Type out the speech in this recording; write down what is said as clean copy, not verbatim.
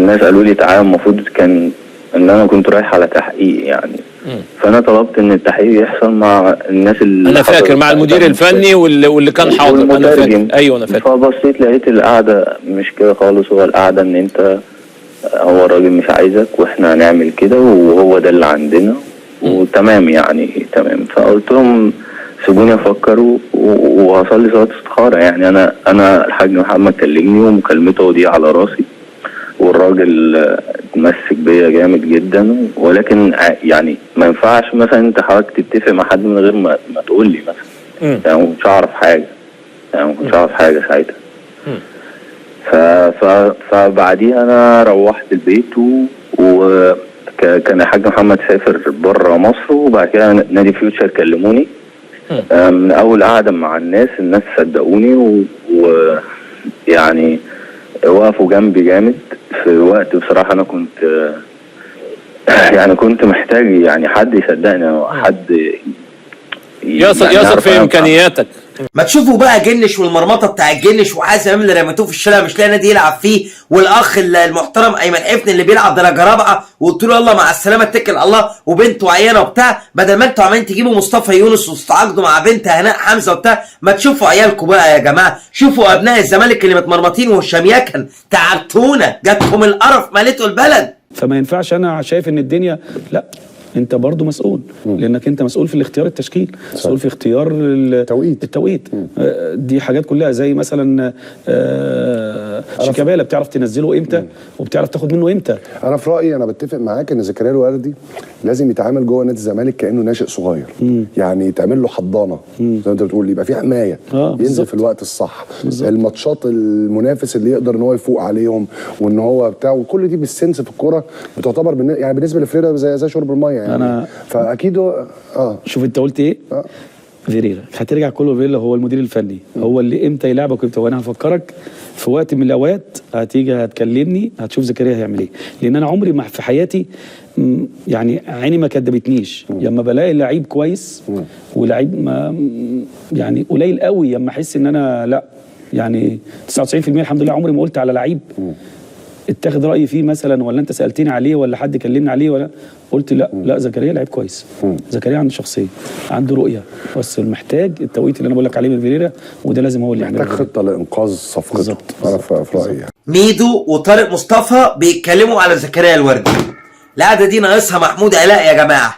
الناس قالوا لي تعالى، المفروض كان ان انا كنت رايح على تحقيق يعني. فانا طلبت ان التحقيق يحصل مع الناس اللي انا فاكر مع المدير الفني واللي كان حاضر. انا فاكر، ايوه انا فاكر. فبصيت لقيت القعده مش كده خالص، هو القعده ان انت هو الراجل مش عايزك واحنا هنعمل كده وهو ده اللي عندنا وتمام يعني تمام. فقلت لهم سيبوني افكر وهصلي صلاه استخاره يعني. انا الحاج محمد كلمني ومكالمته دي على راسي، والراجل اتمسك بيا جامد جدا، ولكن يعني ما ينفعش مثلا انت حضرتك تتفق مع حد من غير ما تقول لي مثلا. يعني ما كنتش اعرف حاجه، ساعتها. فبعديها انا روحت البيت وكان الحاج محمد سافر بره مصر، وبعد كده نادي فيوتشر كلموني. من اول قعده مع الناس صدقوني ويعني وقفوا جنبي جامد في وقت بصراحه انا كنت يعني كنت محتاج يعني حد يصدقني، حد يثق في امكانياتك. ما تشوفوا بقى جنش والمرمطه بتاع الجنش وحازم امام اللي رميتوه في الشارع مش لاقي نادي يلعب فيه، والاخ المحترم ايمن حفني اللي بيلعب درجه رابعه وقلت له يلا مع السلامه اتكل على الله وبنته عيانه وبتاع، بدل ما انتوا عمالين تجيبوا مصطفى يونس وتتعاقدوا مع بنت هناء حمزه وبتاع. ما تشوفوا عيالكم بقى يا جماعه، شوفوا ابناء الزمالك اللي متمرمطين والشام يكن تعبتونا، جاتكم القرف مالته البلد. فما ينفعش انا شايف ان الدنيا لا، انت برضو مسؤول لانك انت مسؤول في الاختيار التشكيل، مسؤول في اختيار التوقيت. دي حاجات كلها زي مثلا شيكابالا بتعرف تنزله امتى وبتعرف تاخد منه امتى. انا في رايي انا بتفق معاك ان زكريا الوردي لازم يتعامل جوه نادي الزمالك كانه ناشئ صغير. يعني يتعمل له حضانه زي ما انت بتقول، يبقى في حمايه، ينزل في الوقت الصح، الماتشات المنافس اللي يقدر ان هو يفوق عليهم وان هو بتاع، وكل دي بالسنس في الكوره بتعتبر يعني بالنسبه لفريرا زي شرب الميه يعني. انا فاكيد شوف انت قلت ايه؟ فيريرا هترجع كله فيريرا هو المدير الفني، هو اللي امتى يلعبك وامتى. وانا هفكرك في وقت من الاوقات هتيجي هتكلمني هتشوف زكريا هيعمل ايه، لان انا عمري ما في حياتي يعني عيني ما كدبتنيش لما بلاقي لعيب كويس ولعيب ما يعني قليل قوي لما احس ان انا لا يعني 99% الحمد لله عمري ما قلت على لعيب اتاخد رايي فيه مثلا ولا انت سالتني عليه ولا حد كلمني عليه ولا قلت لا زكريا لعيب كويس. زكريا عنده شخصيه، عنده رؤيه، بس محتاج التوقيت اللي انا بقول لك عليه من فيريرا، وده لازم هو اللي يعمله. محتاج خطه لانقاذ صفقته. انا في رايي ميدو وطارق مصطفى بيتكلموا على زكريا الوردي. القعده دي ناقصها محمود علاء يا جماعه.